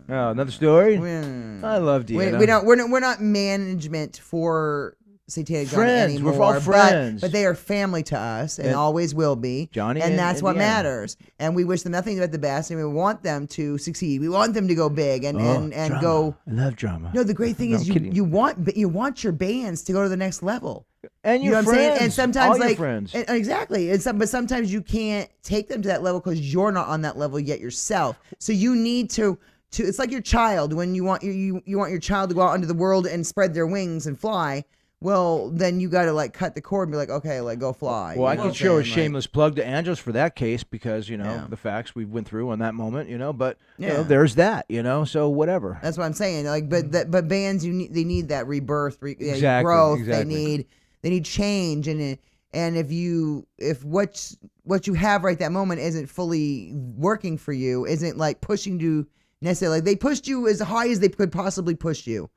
Oh, another story. We, I love we, Deanna. we don't. We're not management for Satanic John Friends. anymore. We're all friends. But they are family to us and And- always will be. Johnny and and that's what Indiana. matters. And we wish them nothing but the best, and we want them to succeed. We want them to go big and Oh, drama. go. I love drama. No, the great thing No, is I'm kidding. you want your bands to go to the next level. And You your know what I'm saying? friends. And sometimes all like your friends. exactly. But sometimes you can't take them to that level because you're not on that level yet yourself. So you need to it's like your child when you want you want your child to go out into the world and spread their wings and fly. Well, then you got to like cut the cord and be like, okay, like go fly. Well, I You know could what show a I'm saying? Like, shameless plug to Angeles for that case because, you know, Yeah. the facts we went through on that moment, you know, but you know, Yeah. there's that, you know, so whatever. That's what I'm saying. Like, but bands, they need that rebirth, Exactly, growth. exactly. They need change, and if what you have right that moment isn't fully working for you, isn't like pushing you necessarily. Like they pushed you as high as they could possibly push you,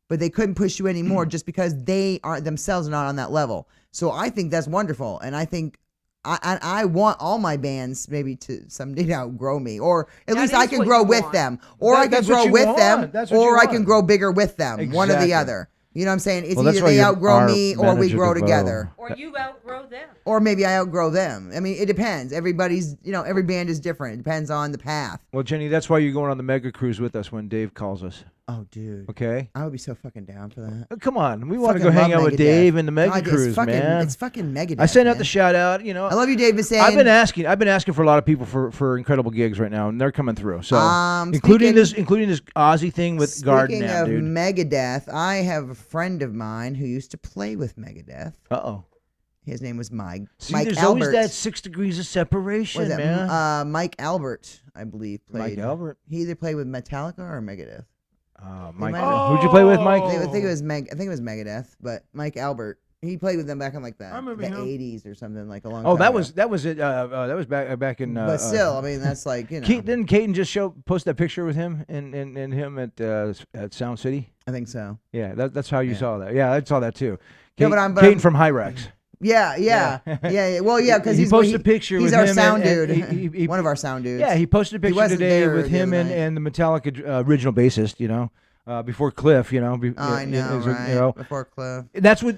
but they couldn't push you anymore just because they aren't themselves not on that level. So I think that's wonderful, and I think. I want all my bands maybe to someday to outgrow me, or at That least I is can what grow you with want. them, or I can That's what grow you with want. them, That's what or you I can want. grow bigger with them. One or the Exactly. other. You know what I'm saying? It's Well, that's either why they you're outgrow our me or we manager, grow DeVoe. together. Or you outgrow them. Or maybe I outgrow them. I mean, it depends. Everybody's, every band is different. It depends on the path. Well, Jenny, that's why you're going on the mega cruise with us when Dave calls us. Oh, dude. Okay? I would be so fucking down for that. Come on. We want to Fucking go hang love out with Megadeth. Dave and the mega God, cruise, it's fucking, man. It's fucking Megadeth. I sent out man. the shout out, you know. I love you, Dave Vissain. I've been asking for a lot of people for incredible gigs right now, and they're coming through. So including speaking- this Aussie thing with Garden Speaking now, of dude. Megadeth, I have a friend of mine who used to play with Megadeth. Uh-oh. His name was Mike. See, Mike there's Albert. always that 6 degrees of separation, Was that man. Mike Albert, I believe, played. Mike Albert. He either played with Metallica or Megadeth. Mike. might have- Who'd you play with, Mike? I think it was Megadeth, but Mike Albert. He played with them back in like the I remember him. 80s or something, like a long Oh, time that ago. was it. That was back in. But still, I mean, that's like, Didn't Caton just post that picture with him and him at Sound City? I think so. Yeah, that's how you Yeah. saw that. Yeah, I saw that too. Yeah, Caton, but Caton I'm- from Hyrax. Yeah. Well, yeah, because He he's posted a picture he's with our him sound and dude. he- One of our sound dudes. Yeah, he posted a picture wasn't today there with the him other and, night. and the Metallica original bassist, you know. before Cliff. You know, I know, right? You know, Before Cliff. that's when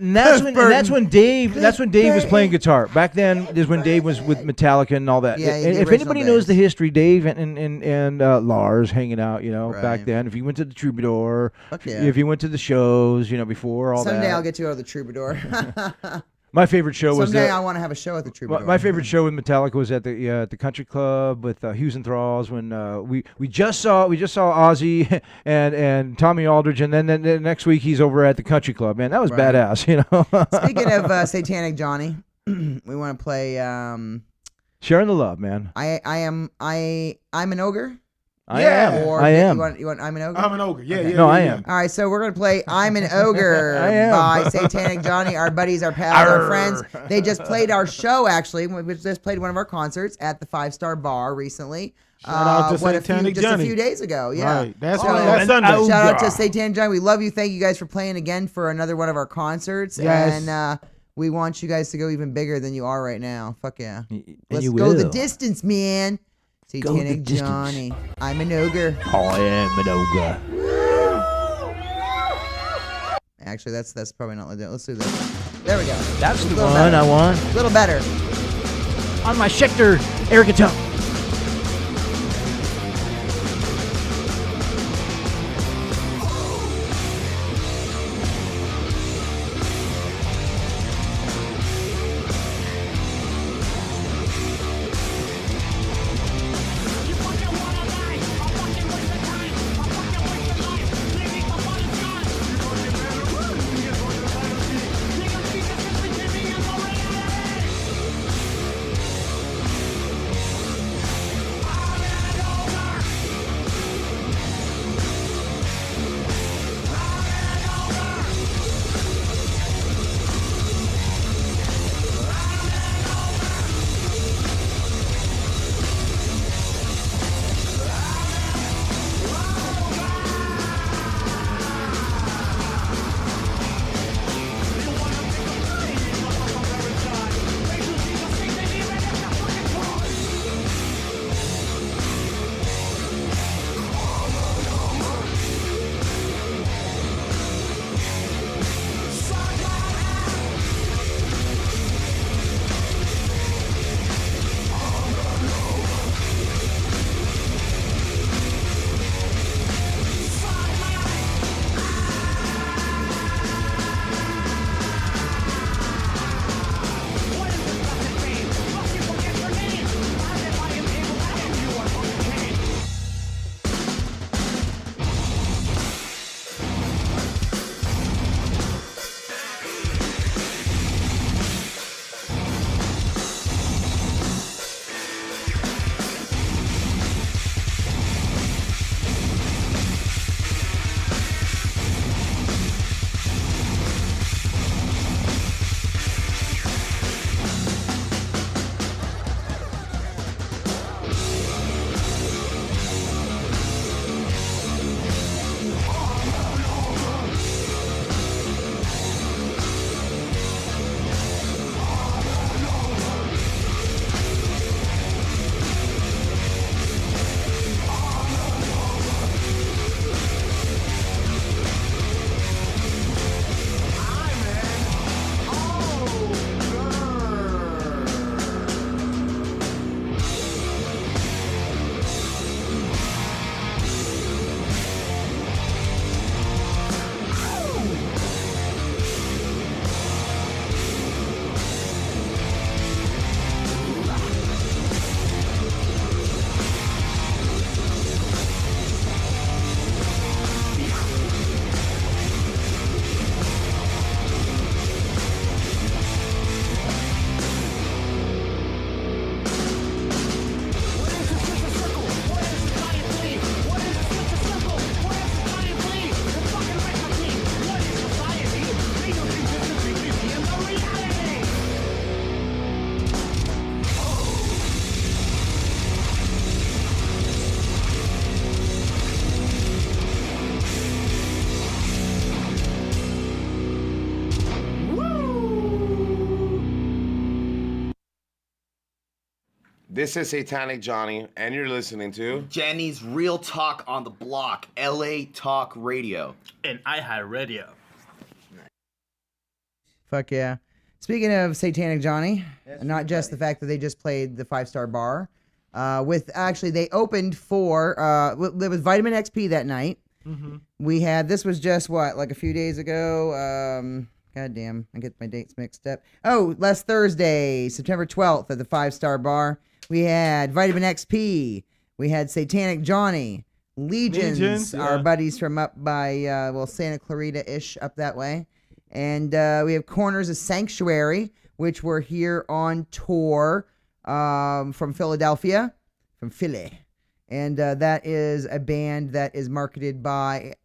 Dave was playing guitar. Back then is when Dave was with Metallica and all that. Yeah, the if original anybody knows the days. history, Dave and Lars hanging out, you know, back Right. then. If you went to the Troubadour, Fuck yeah. if you went to the shows, you know, before all Someday that. I'll get to go to the Troubadour. My favorite show was Someday I want to have a show at the Troubadour. my favorite show with Metallica was at the Country Club with Hughes and Thralls when we just saw Ozzy and Tommy Aldridge, and then the next week he's over at the Country Club. Man, that was Right. badass, you know. Speaking of Satanic Johnny, we want to play. Sharing the love, man. I'm an ogre. I Yeah. am. Or I am. You want I'm an ogre. I'm an ogre. Yeah, Okay. yeah. No, yeah, I yeah. am. All right, so we're gonna play "I'm an Ogre" I am. by Satanic Johnny. Our buddies, our pals, our friends. They just played our show. Actually, we just played one of our concerts at the 5-Star Bar recently. Shout out to Satanic just Johnny. a few days ago. Yeah. Right. That's So- right. That's and Sunday. I- Shout out to Yeah. Satanic Johnny. We love you. Thank you guys for playing again for another one of our concerts. Yes. And we want you guys to go even bigger than you are right now. Fuck yeah. And Let's you go the will. distance, man. Satanic distance. Johnny. I'm an ogre. I am an ogre. Actually, that's probably not legit. Let's do this. There we go. That's the Little one better. I want. A little better. On my Schecter air guitar. This is Satanic Johnny, and you're listening to Jenny's Real Talk on the Block, LA Talk Radio. And iHeartRadio. Fuck yeah. Speaking of Satanic Johnny, not just the fact that they just played the 5-Star Bar, they opened for, there was Vitamin XP that night. Mm-hmm. We had, this was just like a few days ago. Goddamn, I get my dates mixed up. Oh, last Thursday, September 12th at the 5-Star Bar. We had Vitamin XP. We had Satanic Johnny. Legions, our buddies from up by, Santa Clarita-ish, up that way. And we have Corners of Sanctuary, which were here on tour from Philadelphia, from Philly. And that is a band that is marketed by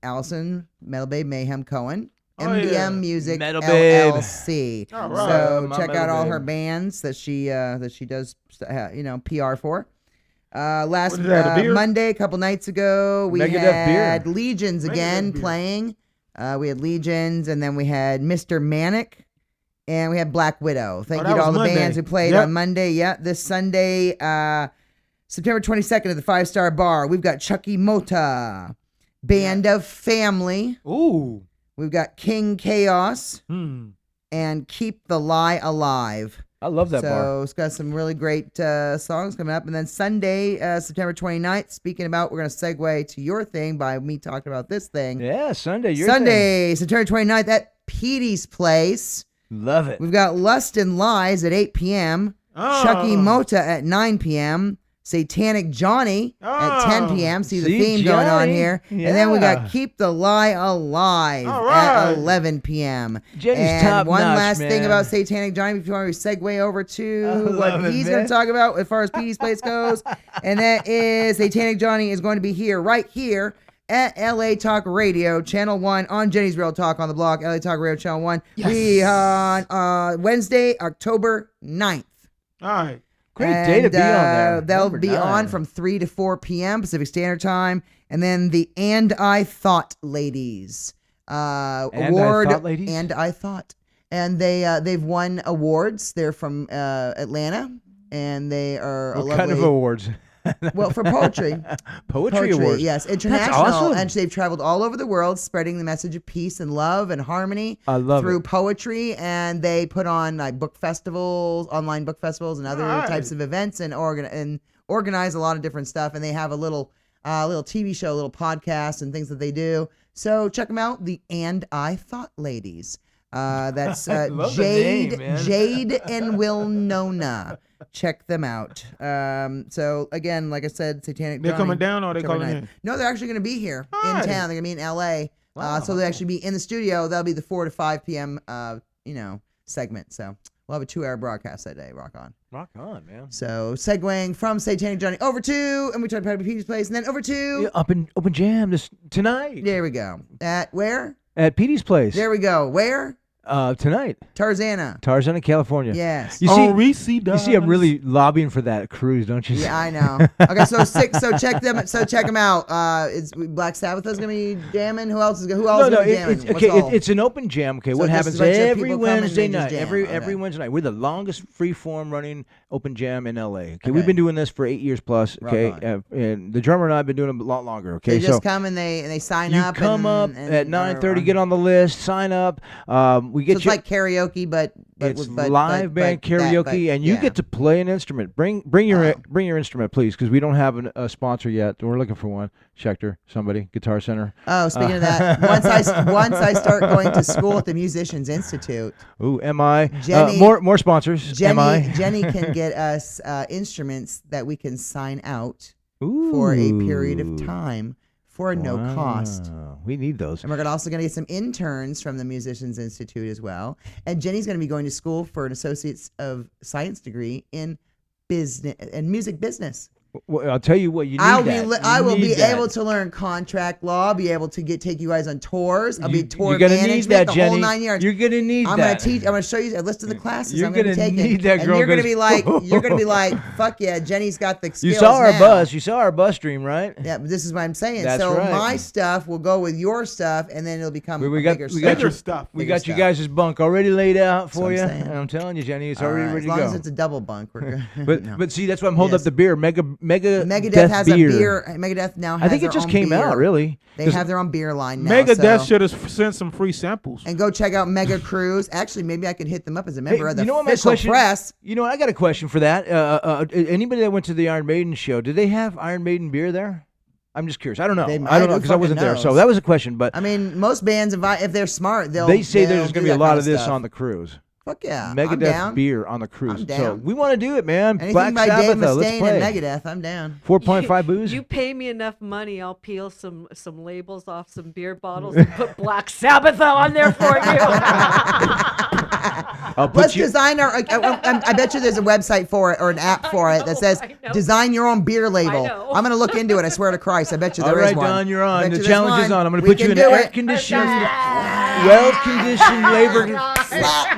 Allison, Metal Babe Mayhem Cohen. MBM Music Metal Babe. LLC. All right. So My check Metal out all Babe. her bands that she does PR for. Last What is that, a beer? Monday, a couple nights ago, we Megadeth had beer. Legions again beer. playing. We had Legions, and then we had Mr. Manic, and we had Black Widow. Thank that you to was all the Monday. bands who played Yep. on Monday. Yeah, this Sunday, September 22nd at the 5-Star Bar, we've got Chucky Mota, Band of Family. Ooh. We've got King Chaos and Keep the Lie Alive. I love that so bar. it's got some really great songs coming up. And then Sunday, September 29th, speaking about, we're going to segue to your thing by me talking about this thing. Yeah, Sunday. Sunday, September 29th at Petey's Place. Love it. We've got Lust and Lies at 8 p.m. Chucky Mota at 9 p.m. Satanic Johnny at 10 p.m. See the theme going on Johnny. here. And then we Yeah. got Keep the Lie Alive All right. at 11 p.m. Jenny's and top one notch, last thing man. about Satanic Johnny before we segue over I to love what it, he's going man. to talk about as far as Petey's Place goes. And that is Satanic Johnny is going to be here, right here at LA Talk Radio, Channel 1 on Jenny's Real Talk on the Block, LA Talk Radio Channel 1. We on Wednesday, October 9th. All right. Great day to be on there. They'll Number be 9. on from 3 to 4 p.m. Pacific Standard Time. And then the And I Thought Ladies award. Thought Ladies? And I Thought. And they've won awards. They're from Atlanta. And they are a What lovely... kind of awards? Well, for poetry. Poetry awards. Yes, international. awesome. And they've traveled all over the world spreading the message of peace and love and harmony I love through it. poetry. And they put on like book festivals, online book festivals, and other Right. types of events and organize a lot of different stuff. And they have a little TV show, a little podcast and things that they do. So check them out, the And I Thought Ladies. That's I love the name, man. Jade and Wilnona. Check them out. So again, like I said, Satanic They're Johnny, coming down or they September calling 9th. in? No, they're actually going to be here in Nice. town. They're going to be in LA. So they'll actually be in the studio. That'll be the 4 to 5 p.m. Segment. So we'll have a 2-hour broadcast that day. Rock on. Rock on, man. So segueing from Satanic Johnny over to, and we talked about Petey's Place, and then over to, Yeah, up in Open Jam tonight. there we go. At where? At Petey's Place. There we go. Where? Tonight. Tarzana. Tarzana, California. Yes. You On see, Reese you see, I'm really lobbying for that cruise, don't you? Yeah, I know. Okay, so check them. So check them out. Is Black Sabbath is gonna be jamming? Who else is gonna? Who else is gonna be jamming? What's all? It's an open jam. Okay, So what just happens a bunch of every people come and Wednesday they just night? jam. Every Okay. Wednesday night. We're the longest free form running open jam in LA. Okay, Okay. we've been doing this for 8 years plus. Rock Okay, on. and the drummer and I have been doing it a lot longer. Okay, They just so come and they sign you up. come up and at 9:30, get on the list, sign up. We So get it's you. like karaoke, but It's live band karaoke, and you get to play an instrument. Bring your instrument, please, because we don't have a sponsor yet. We're looking for one. Schecter, somebody, Guitar Center. Oh, speaking of that, once I start going to school at the Musicians Institute, Ooh, MI. Jenny- More sponsors. MI. Jenny can get us instruments that we can sign out Ooh. for a period of time for no cost. Wow. We need those. And we're also going to get some interns from the Musicians Institute as well. And Jenny's going to be going to school for an Associates of Science degree in business and music business. Well, I'll tell you what, you need I that. will You be need that. able to learn contract law. Be able to take you guys on tours. I'll be tour You're gonna management, need that, the Jenny. whole 9 yards. You're gonna need I'm that. gonna teach. I'm gonna show you a list of the classes You're I'm gonna be gonna taking. need that, and girl, you're gonna 'cause- be like, fuck yeah, Jenny's got the skills. You saw our now. bus. You saw our bus stream, right? Yeah, but this is what I'm saying. That's so right. my stuff will go with your stuff, and then it'll become We got bigger we got your stuff. We Bigger got you stuff. guys' bunk already laid out for what you. I'm saying. And I'm telling you, Jenny, it's All already right, ready as long to as go. it's a double bunk, we're good. But No. but see, that's why I'm holding Yes. up the beer. Megadeth Death has beer. a beer. Megadeth now has I think it their just own came beer. out, really. They 'Cause have their own beer line now. Megadeth so. should have sent some free samples. And go check out Mega Cruise. Actually, maybe I could hit them up as a member of the you know what my official question? press. You know what? I got a question for that. Anybody that went to the Iron Maiden show, did they have Iron Maiden beer there? I'm just curious. I don't know. They I don't might. know Who because I wasn't fucking there. So knows? that was a question. But I mean, most bands, if they're smart, they say they'll there's do going to be a that lot kind of this stuff. on the cruise. Fuck yeah. I'm Megadeth down. beer on the cruise. I'm down. So we want to do it, man. Anything Black by Sabbath. Dave Let's Mustaine play. and Megadeth, I'm down. 4.5 booze. You pay me enough money, I'll peel some labels off some beer bottles and put Black Sabbath on there for you. I'll put Let's you. design our. I bet you there's a website for it or an app for it that says I know. design your own beer label. know. I'm gonna look into it. I swear to Christ. I bet you All there is right, one. Don, you're on. Bet The you there's challenge is one. on. I'm going to We put you can in an do it. air-conditioned, well-conditioned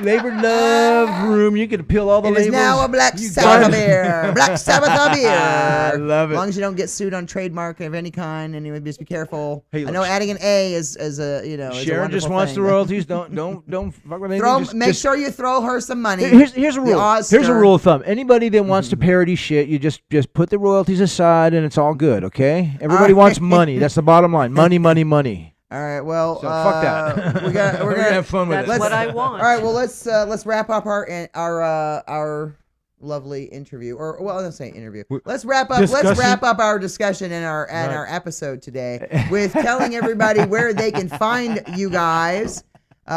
labor love room. You can peel all the It labels. is now a Black You Sabbath got it. beer. Black Sabbath beer. I love it. As long as you don't get sued on trademark of any kind, anyway, just be careful. Hey, I know look, adding an A is a is a Sharon just wonderful wants thing. the royalties. Don't fuck with anything. Throw, Just- make just- sure you throw her some money. Here's a The rule. Ozster. Here's a rule of thumb. Anybody that wants to parody shit, you just put the royalties aside and it's all good. Okay. Everybody wants money. That's the bottom line. Money, money, money. All right. Well, So fuck that. We're gonna have fun with That's it. what I want. All right. Well, let's wrap up our lovely interview, or well, let's say interview. Let's wrap up. Let's Discussion. wrap up our discussion and our episode today with telling everybody where they can find you guys.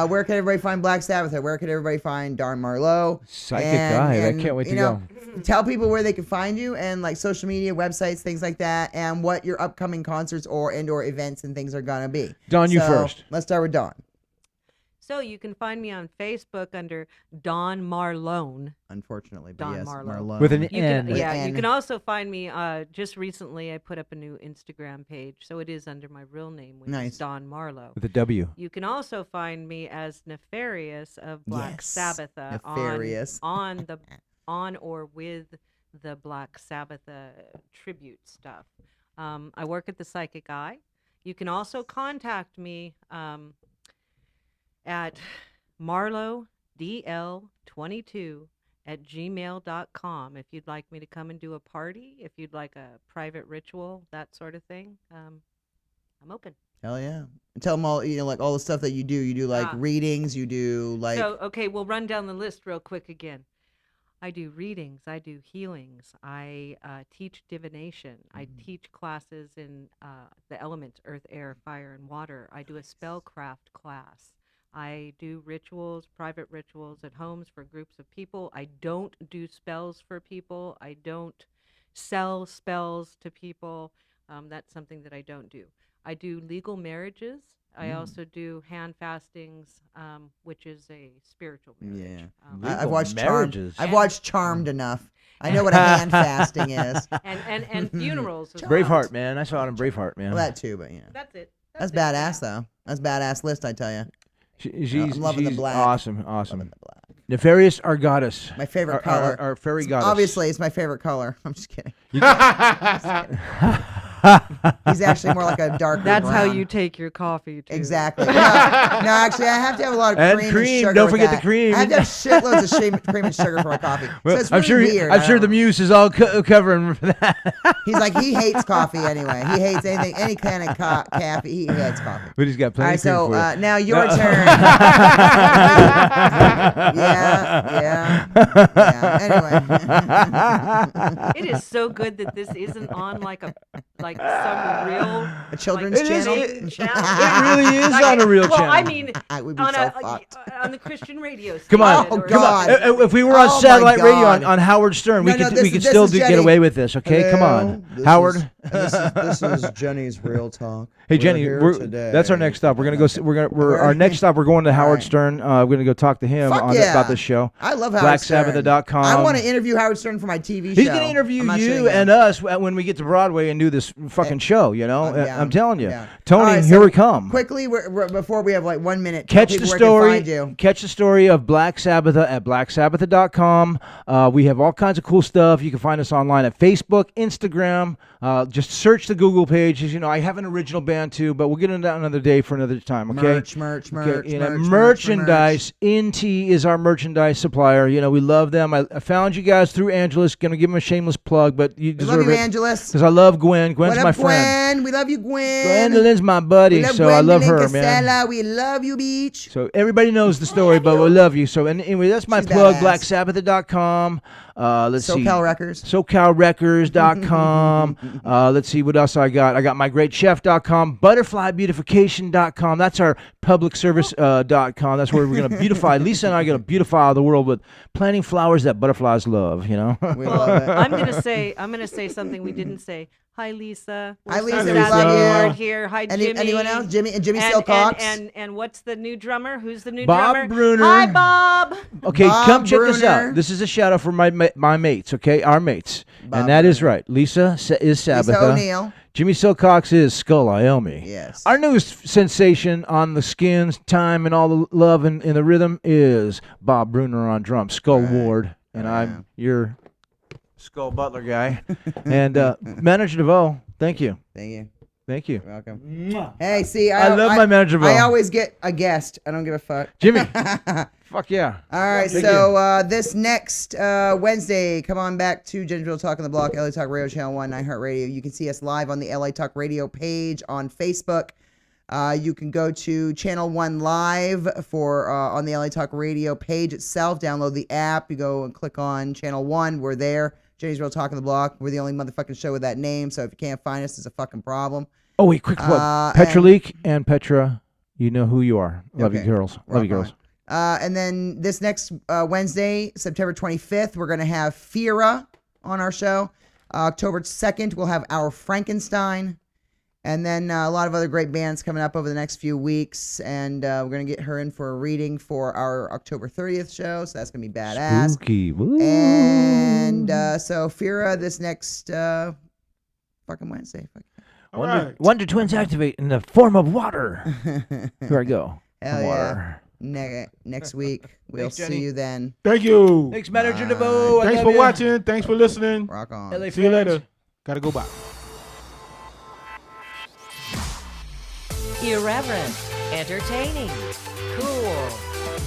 Where can everybody find Black Sabbath? Where can everybody find Don Marlowe? Psychic guy. I can't wait to go. Tell people where they can find you and like social media, websites, things like that, and what your upcoming concerts or events and things are gonna be. Don, you So, first. Let's start with Don. So you can find me on Facebook under Don Marlone. Unfortunately, but Don yes, Marlowe. Marlowe. With an You can, N. With yeah, N. you can also find me. Just recently, I put up a new Instagram page, so it is under my real name, which Nice. is Don Marlowe. With a W. You can also find me as Nefarious of Black Yes, Sabbath Nefarious. on or with the Black Sabbath tribute stuff. I work at the Psychic Eye. You can also contact me at marlowdl22@gmail.com if you'd like me to come and do a party, if you'd like a private ritual, that sort of thing. I'm open. Hell yeah! And tell them all, like all the stuff that you do. You do like readings. You do like. So, okay, we'll run down the list real quick again. I do readings. I do healings. I teach divination. I teach classes in the elements, earth, air, fire, and water. I do a spellcraft class. I do rituals, private rituals at homes for groups of people. I don't do spells for people. I don't sell spells to people. That's something that I don't do. I do legal marriages. I also do hand fastings, which is a spiritual marriage. Yeah, I've watched marriages. Charmed. I've watched Charmed enough. I know what a hand fasting is. And funerals. as Braveheart, well. man. I saw it in Braveheart, man. Well, that too, but yeah. That's it. That's badass though. That's badass list, I tell you. She's I'm loving the she's black. awesome. Loving the black. Nefarious Argotis. My favorite Our color. Our fairy goddess. Obviously, it's my favorite color. I'm just kidding. He's actually more like a darker That's how brown. you take your coffee, too. Exactly. No, actually, I have to have a lot of And cream cream. and sugar. Don't with forget the that. cream. I have to have shitloads of cream and sugar for my coffee. Well, so it's I'm really sure. weird. I'm I sure the don't- muse is all covering for that. He's like, he hates coffee anyway. He hates anything, any kind of coffee. He hates coffee. But he's got All plenty right, of cream so for you. now your turn. yeah. Anyway. It is so good that this isn't on like some real A children's It is- channel. It really is on a real well, channel. I mean, I would be on so fucked. on the Christian radio. Come on, station Oh, or come on. something. If we were on Oh, my satellite radio God. on Howard Stern, No, we no, could this we is- could this still is get Jenny. away with this. Okay, come Hello, on, this Howard. is- This is Jenny's Real Talk. Hey We're Jenny, here today. that's our next stop. We're gonna go. Our next stop. We're going to Howard Stern. We're gonna go talk to him Fuck yeah. about this show. I love Howard Stern. BlackSabbath.com. I want to interview Howard Stern for my TV show. He's gonna interview I'm not you shitting and him. us when we get to Broadway and do this fucking show. You know, Yeah. I'm telling you, Yeah. Tony. All right, here so we come. Quickly, before we have like 1 minute, tell Catch the people where they can story. find you. Catch the story of Black Sabbath at BlackSabbath.com. We have all kinds of cool stuff. You can find us online at Facebook, Instagram. Just search the Google pages. You know, I have an original band too, but we'll get into that another day for another time. Okay. Merch. You know, merchandise. NT is our merchandise supplier. You know, we love them. I found you guys through Angelus. Gonna give them a shameless plug, but you We deserve love you, it Angelus. because I love Gwen. Gwen's What my up, friend. Gwen? We love you, Gwen. Gwendolyn's my buddy, We love so I love her, Gwendolyn man. Casella. We love you, beach. So everybody knows the story, but we love you. So anyway, that's my She's plug, badass. BlackSabbath.com. Let's see. SoCal Records. SoCalRecords.com. Let's see what else I got. I got MyGreatChef.com, ButterflyBeautification.com. That's our public service.com. That's where we're going to beautify. Lisa and I are going to beautify the world with planting flowers that butterflies love, you know? We love it. I'm gonna say something we didn't say. Hi, Lisa. Hi, We're Lisa. so We sad love that you. aren't here. Hi, Jimmy. Anyone else? Jimmy and, Silcox. and what's the new drummer? Who's the new Bob drummer? Bruner. Hi, Bob. Okay, Bob come check us Bruner. out. This is a shout out for my mates, okay? Our mates. Bob and that is Bruner. right. Lisa is Sabbatha. Lisa O'Neill. Jimmy Silcox is Skull Iomi. Yes. Our newest sensation on the skins, time, and all the love and the rhythm is Bob Bruner on drums, Skull Ward, and I'm your Skull Butler guy. And Manager DeVoe, thank you. Thank you. Thank you. You're welcome. Hey, see, I love my Manager DeVoe. I always get a guest. I don't give a fuck. Jimmy. Fuck yeah. All right, Thank so this next Wednesday, come on back to Gingerville Talk on the Block, LA Talk Radio Channel 1, iHeartRadio. You can see us live on the LA Talk Radio page on Facebook. You can go to Channel 1 Live for on the LA Talk Radio page itself. Download the app. You go and click on Channel 1. We're there. Jenny's Real Talk on the Block. We're the only motherfucking show with that name, so if you can't find us, it's a fucking problem. Oh, wait, quick plug. Petra Leak and Petra, you know who you are. Love you, Okay. girls. Love you, girls. And then this next Wednesday, September 25th, we're going to have Fira on our show. October 2nd, we'll have Our Frankenstein. And then a lot of other great bands coming up over the next few weeks. And we're going to get her in for a reading for our October 30th show. So that's going to be badass. Spooky. Woo. And so Fira this next fucking Wednesday. Wonder Twins activate in the form of water. Here I go. Hell yeah. Water. Next week. We'll Thanks, Jenny. see you then. Thank you. Thanks, Manager DeVoe. I Thanks love for ya. watching. Thanks for listening. Rock on. LA See you fans. later. Gotta go back. Irreverent, entertaining, cool.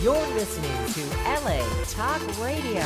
You're listening to LA Talk Radio.